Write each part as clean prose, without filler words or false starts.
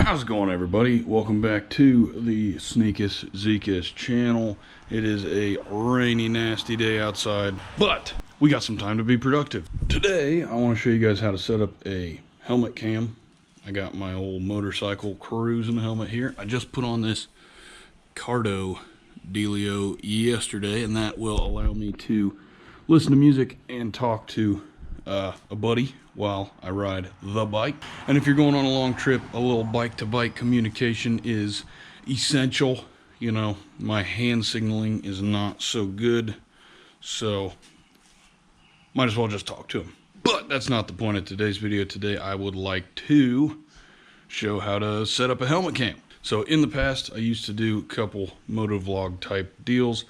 How's it going, everybody? Welcome back to the Sneakus Zeekus channel. It is a rainy, nasty day outside, but we got some time to be productive. Today, I want to show you guys how to set up a helmet cam. I got my old motorcycle cruising helmet here. I just put on this Cardo dealio yesterday, and that will allow me to listen to music and talk to a buddy while I ride the bike. And if you're going on a long trip, a little bike-to-bike communication is essential. You know, my hand signaling is not so good, so might as well just talk to him. But that's not the point of today's video. Today I would like to show how to set up a helmet cam. So in the past, I used to do a couple moto vlog type deals,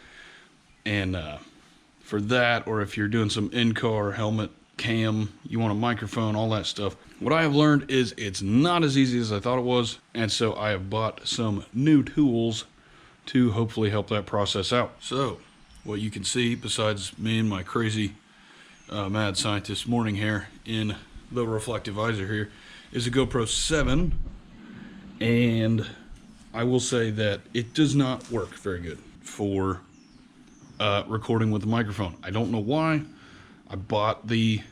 and for that, or if you're doing some in-car helmet cam, you want a microphone, all that stuff, what I have learned is it's not as easy as I thought it was, and so I have bought some new tools to hopefully help that process out. So what you can see, besides me and my crazy mad scientist morning hair in the reflective visor here, is a GoPro 7, and I will say that it does not work very good for recording with a microphone. I don't know why. I bought the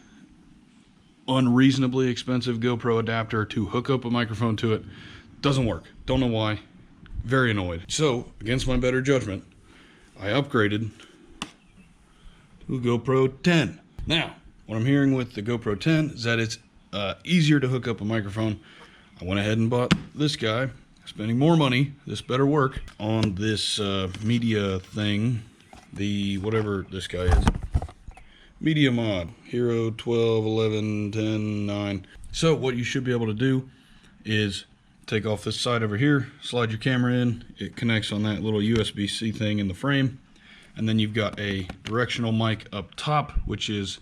unreasonably expensive GoPro adapter to hook up a microphone to it. Doesn't work. Don't know why. Very annoyed. So, against my better judgment, I upgraded to a GoPro 10. Now, what I'm hearing with the GoPro 10 is that it's easier to hook up a microphone. I went ahead and bought this guy, spending more money. This better work on this media thing, the whatever this guy is. Media Mod, Hero 12, 11, 10, 9. So what you should be able to do is take off this side over here, slide your camera in, it connects on that little USB-C thing in the frame, and then you've got a directional mic up top, which is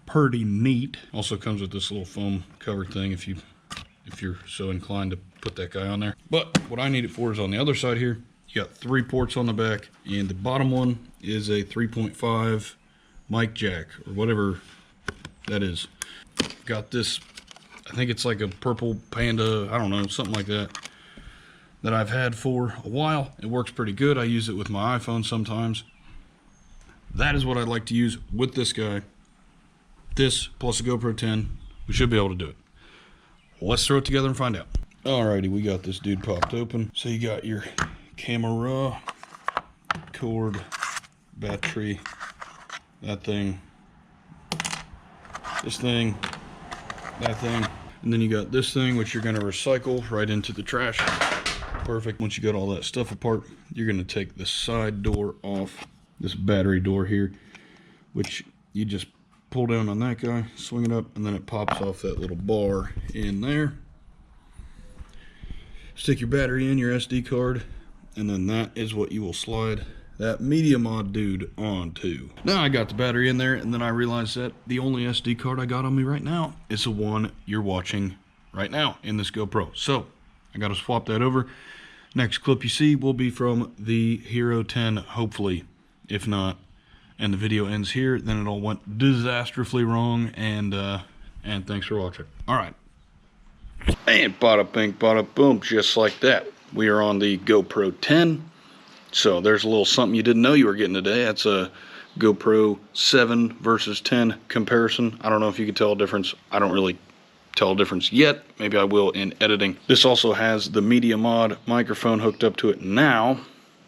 pretty neat. Also comes with this little foam cover thing if you're so inclined to put that guy on there. But what I need it for is on the other side here. You got 3 ports on the back, and the bottom one is a 3.5 mic jack, or whatever that is. Got this, I think it's like a purple Panda, I don't know, something like that, that I've had for a while. It works pretty good. I use it with my iPhone sometimes. That is what I'd like to use with this guy. This plus a GoPro 10, we should be able to do it. Let's throw it together and find out. Alrighty, we got this dude popped open. So you got your camera, cord, battery, that thing, this thing, that thing, and then you got this thing, which you're going to recycle right into the trash. Perfect. Once you got all that stuff apart, you're going to take the side door off, this battery door here, which you just pull down on that guy, swing it up, and then it pops off that little bar in there. Stick your battery in, your SD card, and then that is what you will slide that Media Mod dude onto. Now I got the battery in there, and then I realized that the only SD card I got on me right now is the one you're watching right now in this GoPro. So I got to swap that over. Next clip you see will be from the Hero 10, hopefully. If not, and the video ends here, then it all went disastrously wrong, and thanks for watching. All right. And bada bing, bada boom, just like that. We are on the GoPro 10. So there's a little something you didn't know you were getting today. That's a GoPro 7 versus 10 comparison. I don't know if you can tell a difference. I don't really tell a difference yet. Maybe I will in editing. This also has the Media Mod microphone hooked up to it now.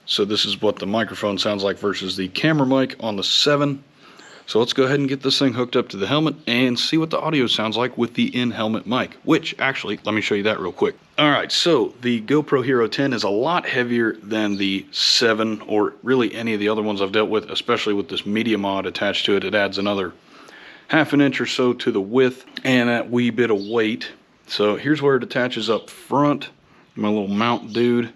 So this is what the microphone sounds like versus the camera mic on the 7. So let's go ahead and get this thing hooked up to the helmet and see what the audio sounds like with the in-helmet mic, which actually, let me show you that real quick. Alright, so the GoPro Hero 10 is a lot heavier than the 7, or really any of the other ones I've dealt with, especially with this Media Mod attached to it. It adds another ½ an inch or so to the width and that wee bit of weight. So here's where it attaches up front, my little mount dude.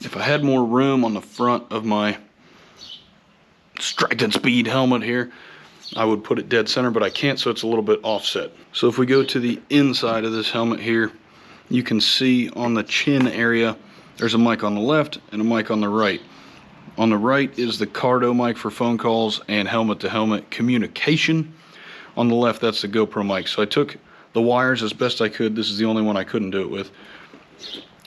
If I had more room on the front of my Striking Speed helmet here, I would put it dead center, but I can't, so it's a little bit offset. So if we go to the inside of this helmet here, you can see on the chin area there's a mic on the left and a mic on the right. On the right is the Cardo mic for phone calls and helmet to helmet communication. On the left, that's the GoPro mic. So I took the wires as best I could. This is the only one I couldn't do it with.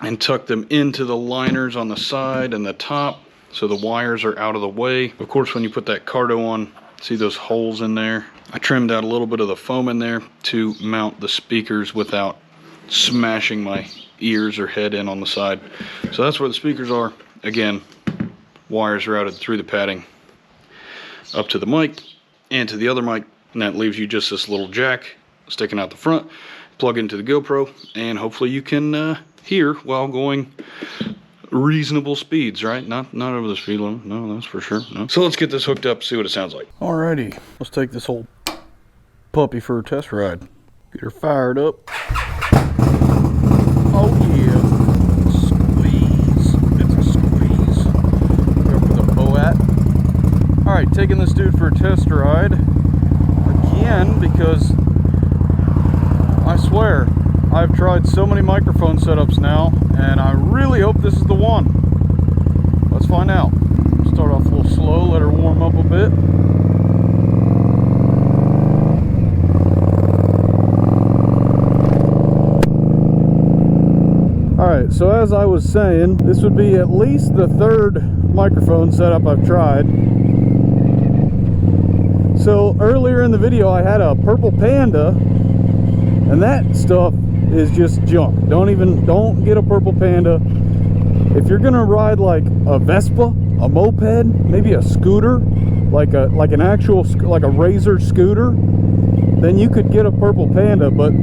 and tuck them into the liners on the side and the top so the wires are out of the way. Of course, when you put that cardo on, see those holes in there? I trimmed out a little bit of the foam in there to mount the speakers without smashing my ears or head in on the side. So that's where the speakers are. Again, wires routed through the padding up to the mic and to the other mic, and that leaves you just this little jack sticking out the front. Plug into the GoPro, and hopefully you can hear while going reasonable speeds, right? Not over the speed limit, no, that's for sure. No. So let's get this hooked up, see what it sounds like. Alrighty, let's take this whole puppy for a test ride. Get her fired up. Oh yeah, squeeze, it's a squeeze. Go for the boat. Alright, taking this dude for a test ride again, because I swear I've tried so many microphone setups now, and I really hope this is the one. Let's find out. Start off a little slow, let her warm up a bit. Alright, so as I was saying, this would be at least the third microphone setup I've tried. So earlier in the video I had a Purple Panda, and that stuff is just junk. Don't get a Purple Panda. If you're gonna ride like a Vespa, a moped, maybe a scooter, like an actual like a Razor scooter, then you could get a Purple Panda. But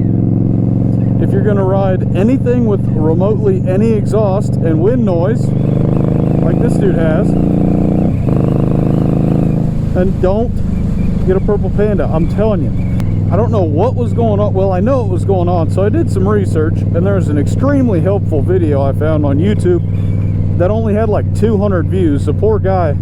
if you're gonna ride anything with remotely any exhaust and wind noise, like this dude has, then don't get a Purple Panda. I'm telling you. I don't know what was going on. Well, I know what was going on, so I did some research, and there's an extremely helpful video I found on YouTube that only had like 200 views. The poor guy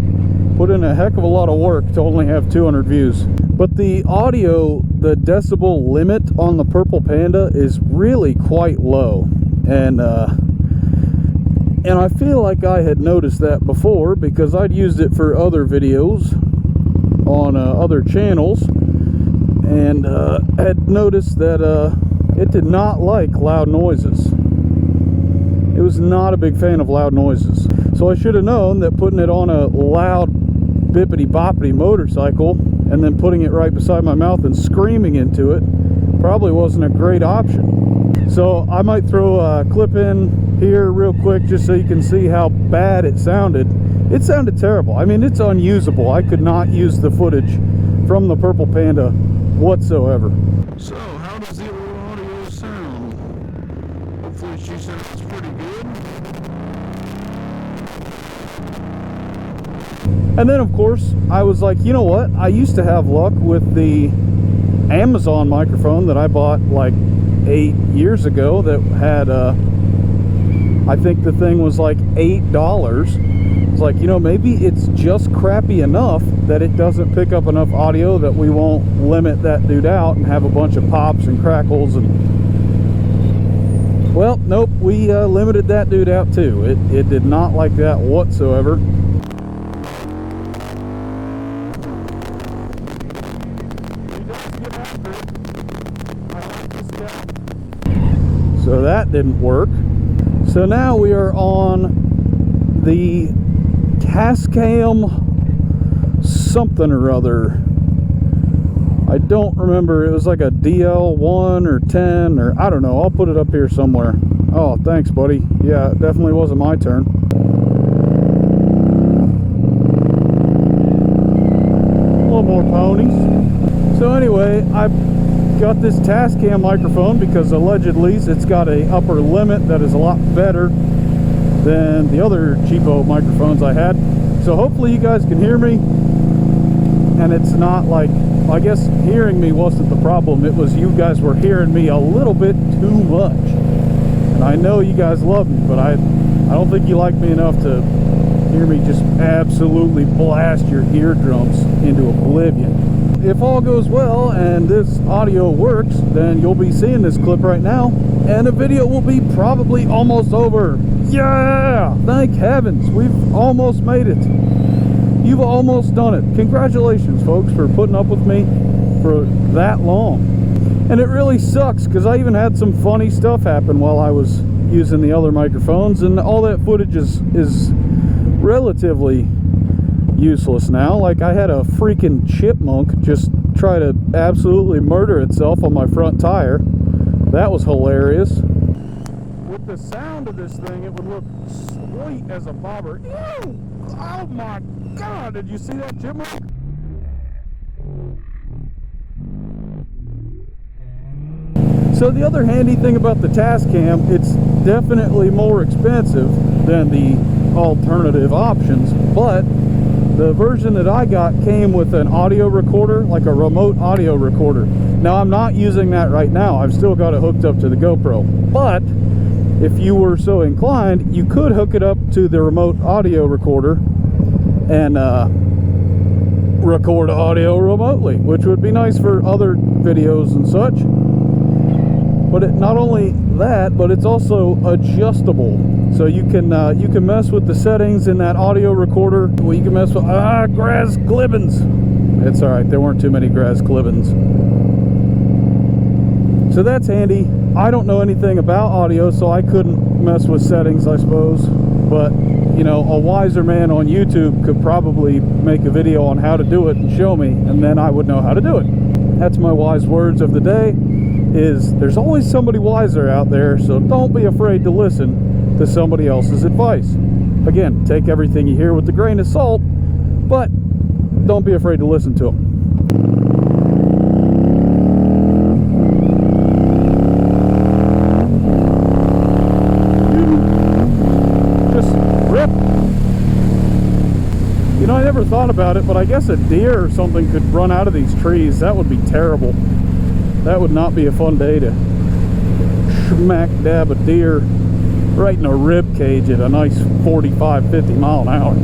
put in a heck of a lot of work to only have 200 views. But the audio, the decibel limit on the Purple Panda is really quite low, and I feel like I had noticed that before because I'd used it for other videos on other channels, and had noticed that it did not like loud noises. It was not a big fan of loud noises. So I should have known that putting it on a loud bippity boppity motorcycle and then putting it right beside my mouth and screaming into it probably wasn't a great option. So I might throw a clip in here real quick just so you can see how bad it sounded. It sounded terrible. I mean, it's unusable. I could not use the footage from the Purple Panda whatsoever. So, how does the audio sound? Hopefully she sounds pretty good. And then, of course, I was like, you know what? I used to have luck with the Amazon microphone that I bought like 8 years ago that had, I think the thing was like $8. It's like, you know, maybe it's just crappy enough that it doesn't pick up enough audio that we won't limit that dude out and have a bunch of pops and crackles. And well, nope, we limited that dude out too. It did not like that whatsoever. So that didn't work. So now we are on the Tascam something or other. I don't remember. It was like a DL1 or 10 or I don't know. I'll put it up here somewhere. Oh, thanks, buddy. Yeah, it definitely wasn't my turn. A little more ponies. So anyway, I got this Tascam microphone because allegedly it's got a upper limit that is a lot better than the other cheapo microphones I had. So hopefully you guys can hear me, and it's not like, I guess hearing me wasn't the problem. It was you guys were hearing me a little bit too much. And I know you guys love me, but I don't think you like me enough to hear me just absolutely blast your eardrums into oblivion. If all goes well and this audio works, then you'll be seeing this clip right now, and the video will be probably almost over. Yeah! Thank heavens, we've almost made it. You've almost done it. Congratulations, folks, for putting up with me for that long. And it really sucks because I even had some funny stuff happen while I was using the other microphones, and all that footage is relatively useless now. Like, I had a freaking chipmunk just try to absolutely murder itself on my front tire. That was hilarious. With the sound of this thing, it would look sweet as a bobber. Ew! Oh my god, did you see that chipmunk? So the other handy thing about the Tascam, it's definitely more expensive than the alternative options, but the version that I got came with an audio recorder, like a remote audio recorder. Now, I'm not using that right now. I've still got it hooked up to the GoPro, but if you were so inclined, you could hook it up to the remote audio recorder and record audio remotely, which would be nice for other videos and such. But not only that, but it's also adjustable, so you can mess with the settings in that audio recorder. Well, you can mess with grass clippings. It's all right. There weren't too many grass clippings, so that's handy. I don't know anything about audio, so I couldn't mess with settings, I suppose. But you know, a wiser man on YouTube could probably make a video on how to do it and show me, and then I would know how to do it. That's my wise words of the day. Is there's always somebody wiser out there, so don't be afraid to listen to somebody else's advice. Again, take everything you hear with a grain of salt, but don't be afraid to listen to them. Just rip. You know, I never thought about it, but I guess a deer or something could run out of these trees. That would be terrible. That would not be a fun day to smack dab a deer right in a rib cage at a nice 45, 50 mile an hour.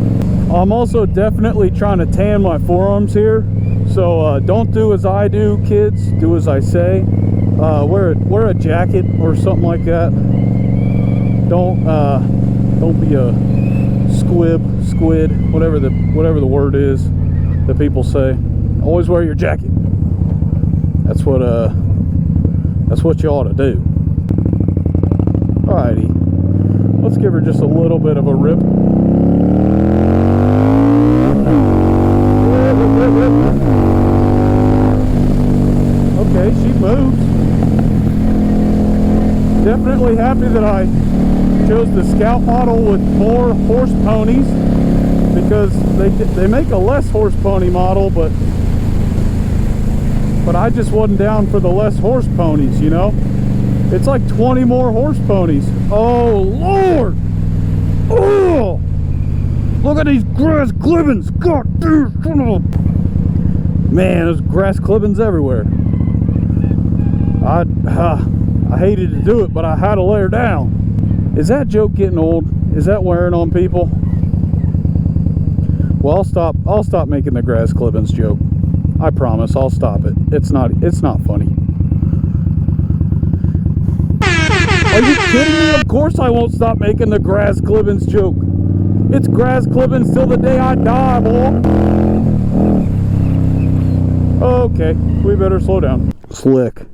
I'm also definitely trying to tan my forearms here, so don't do as I do, kids. Do as I say. Wear a jacket or something like that. Don't be a squid, whatever the word is that people say. Always wear your jacket. That's what you ought to do. Alrighty, let's give her just a little bit of a rip. Okay, she moves. Definitely happy that I chose the Scout model with more horse ponies, because they make a less horse pony model, but I just wasn't down for the less horse ponies, you know? It's like 20 more horse ponies. Oh, Lord! Oh! Look at these grass clippings! God damn, son of a... Man, there's grass clippings everywhere. I hated to do it, but I had to lay her down. Is that joke getting old? Is that wearing on people? Well, I'll stop making the grass clippings joke. I promise, I'll stop it. It's not funny. Are you kidding me? Of course I won't stop making the grass clippings joke. It's grass clippings till the day I die, boy. Okay, we better slow down. Slick.